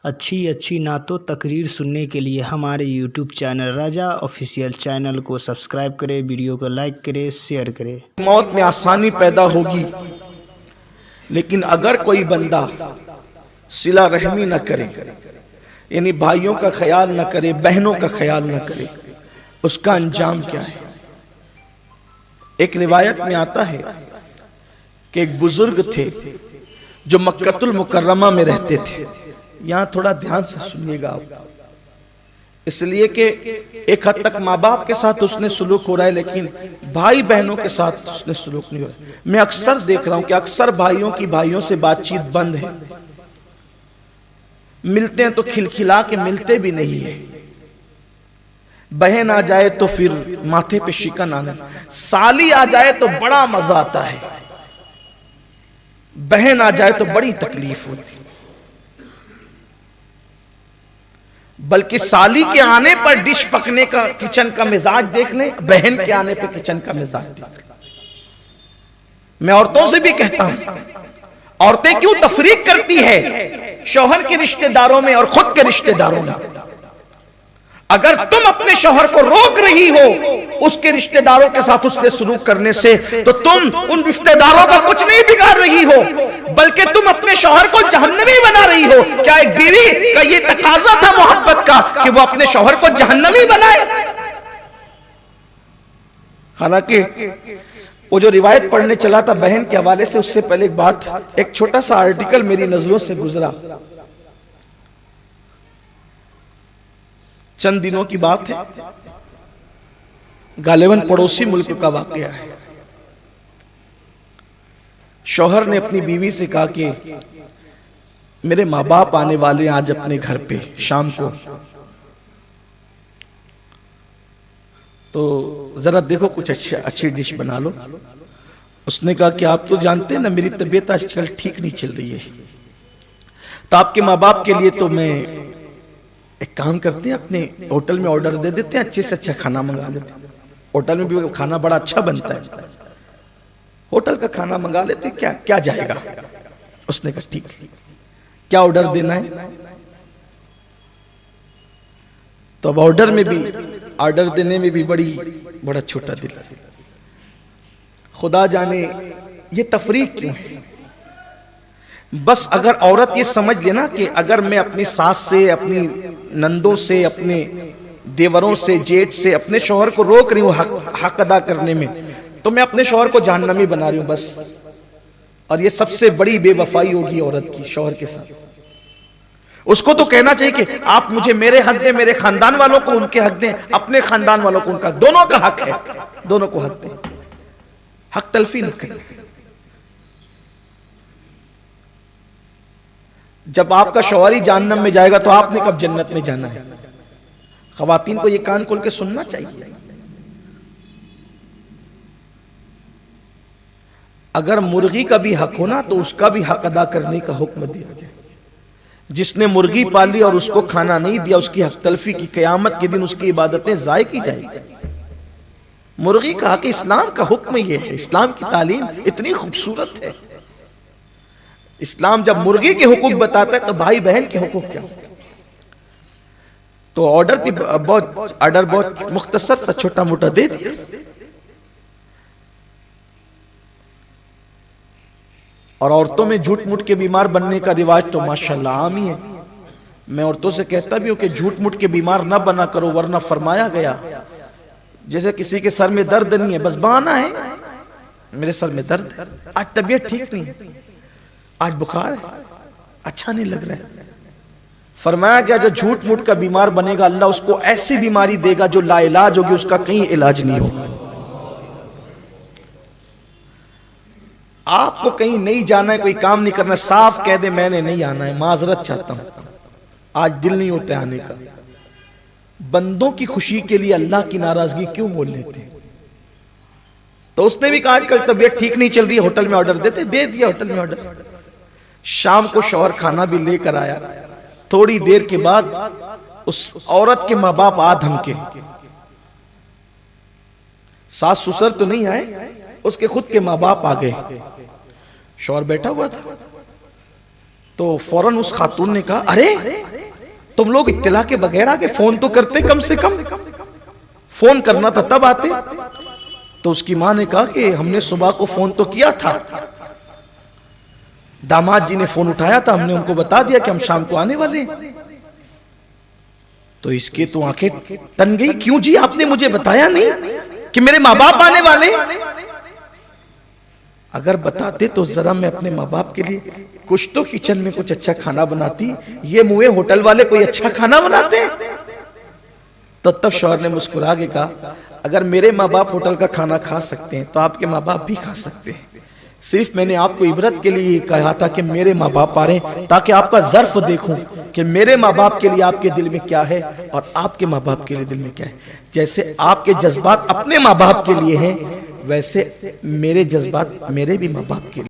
अच्छी अच्छी नातो तकरीर सुनने के लिए हमारे यूट्यूब चैनल रजा ऑफिशियल चैनल को सब्सक्राइब करें, वीडियो को लाइक करें, शेयर करें। मौत में आसानी पैदा होगी, लेकिन अगर कोई बंदा सिला रहमी न करे, यानी भाइयों का ख्याल न करे, बहनों का ख्याल न करे, उसका अंजाम क्या है। एक रिवायत में आता है कि एक बुजुर्ग थे जो मक्कतुल मुकर्रमा में रहते थे। यहां थोड़ा ध्यान से सुनिएगा आप, इसलिए कि एक हद तक माँ बाप के साथ उसने सुलूक हो रहा है, लेकिन भाई बहनों के साथ उसने सुलूक नहीं हो रहा है। मैं अक्सर देख रहा हूं कि अक्सर भाइयों की भाइयों से बातचीत बंद है, मिलते हैं तो खिलखिला के मिलते भी नहीं है। बहन आ जाए तो फिर माथे पे शिकन आना, साली आ जाए तो बड़ा मजा आता है, बहन आ जाए तो बड़ी तकलीफ होती। बल्कि साली के आने पर डिश पकने का, किचन का मिजाज देख लें, बहन के आने पर किचन का मिजाज देख लें। मैं औरतों से भी कहता हूं, औरतें क्यों तफरीक करती है शौहर के रिश्तेदारों में और खुद के रिश्तेदारों में। अगर तुम अपने शौहर को रोक रही हो उसके रिश्तेदारों के साथ उसके सुलूक करने से, तो तुम उन रिश्तेदारों का कुछ नहीं बिगाड़ रही हो, बल्कि तुम अपने शौहर को जहन्नमी बना रही हो। क्या एक बीवी का ये तकाजा था मोहब्बत का कि वो अपने शौहर को जहन्नमी बनाए? हालांकि वो जो रिवायत पढ़ने चला था बहन के हवाले से, उससे पहले एक बात, एक छोटा सा आर्टिकल मेरी नजरों से गुजरा। चंद दिनों की बात है, गालिबन पड़ोसी मुल्क का वाकया है। शौहर ने अपनी बीवी से कहा कि मेरे माँ बाप आने वाले हैं आज अपने घर पे शाम को, तो जरा देखो कुछ अच्छी डिश बना लो। उसने कहा कि आप तो जानते हैं ना मेरी तबीयत आजकल ठीक नहीं चल रही है, तो आपके माँ बाप के लिए तो मैं एक काम करते हैं, अपने होटल में ऑर्डर दे देते हैं, अच्छे से अच्छा खाना मंगा लेते हैं। होटल में भी खाना बड़ा अच्छा बनता है, होटल का खाना मंगा लेते हैं, क्या जाएगा। उसने कहा ठीक, क्या ऑर्डर देना है। तो अब ऑर्डर देने में भी बड़ा छोटा दिल। खुदा जाने ये तफरीक क्यों है। बस अगर औरत ये समझ लेना कि अगर मैं अपनी सास से, अपनी नंदों से, अपने देवरों से, जेठ से अपने शौहर को रोक रही हूं हक अदा करने में, तो मैं अपने शौहर को जहन्नमी बना रही हूं बस। और ये सबसे बड़ी बेवफाई होगी औरत की शौहर के साथ। उसको तो कहना चाहिए कि आप मुझे मेरे हक दें, मेरे खानदान वालों को उनके हक दें, अपने खानदान वालों को उनका, दोनों का हक है, दोनों को हक दें, हक तलफी न करें। जब आपका शौहर ही जहन्नम में जाएगा तो आपने कब जन्नत में जाना है। खवातीन को ये कान खोल के सुनना चाहिए। अगर मुर्गी का भी हक होना तो उसका भी हक अदा करने का हुक्म दिया गया। जिसने मुर्गी पाली और उसको खाना नहीं दिया, उसकी हक तलफी की, क़यामत के दिन उसकी इबादतें ज़ाय की जाएगी। मुर्गी का हक, इस्लाम का हुक्म यह है। इस्लाम की तालीम इतनी खूबसूरत है। इस्लाम जब मुर्गी के हुकूक बताता है तो भाई बहन के हुकूक क्या। तो ऑर्डर बहुत मुख्तसर सा छोटा मोटा दे दिया। और औरतों में झूठ मूठ के बीमार बनने का रिवाज तो माशाल्लाह आम ही है। मैं औरतों से कहता भी हूं कि झूठ मूठ के बीमार ना बना करो, वरना फरमाया गया जैसे किसी के सर में दर्द नहीं है, बस बहाना है, मेरे सर में दर्द है, आज तबीयत ठीक नहीं है, आज बुखार है, अच्छा नहीं लग रहा है। फरमाया गया जो झूठ मूठ का बीमार बनेगा अल्लाह उसको ऐसी बीमारी देगा जो लाइलाज होगी, उसका कहीं इलाज नहीं होगा। आपको कहीं नहीं जाना है, कोई काम नहीं करना, साफ कह दे मैंने नहीं आना है, माजरत चाहता हूं, आज दिल नहीं होता आने का। बंदों की खुशी के लिए अल्लाह की नाराजगी क्यों मोल लेते हैं। तो उसने भी कहा आजकल तबीयत ठीक नहीं चल रही है, होटल में ऑर्डर देते, दे दिया होटल में ऑर्डर। शाम को शौहर खाना भी लेकर आया। थोड़ी देर के बाद उस औरत के माँ बाप आ धमके, सास ससुर तो नहीं आए, उसके खुद के माँ बाप आ गए। शौहर बैठा हुआ था, तो फौरन उस खातून ने कहा, अरे तुम लोग इत्तला के बगैर आके फोन तो करते, कम से कम फोन करना था तब आते। तो उसकी मां ने कहा कि हमने सुबह को फोन तो किया था, दामाद जी ने फोन उठाया था, हमने उनको बता दिया कि हम शाम को आने वाले हैं। तो इसके तो आंखें तन गई, क्यों जी आपने मुझे बताया नहीं कि मेरे माँ बाप आने वाले? अगर बताते तो जरा मैं अपने माँ बाप के लिए कुछ तो किचन में कुछ अच्छा खाना बनाती। ये मुए होटल वाले कोई अच्छा खाना बनाते हैं? तो तब शौहर ने मुस्कुरा के कहा, अगर मेरे माँ बाप होटल का खाना खा सकते हैं तो आपके माँ बाप भी खा सकते हैं। सिर्फ मैंने आपको इबरत के लिए कहा था कि मेरे माँ बाप आ रहे हैं, ताकि आपका ज़र्फ देखूं कि मेरे माँ बाप के लिए आपके दिल में क्या है और आपके माँ बाप के लिए दिल में क्या है। जैसे आपके जज्बात अपने माँ बाप के लिए हैं, वैसे मेरे जज्बात मेरे भी माँ बाप के लिए।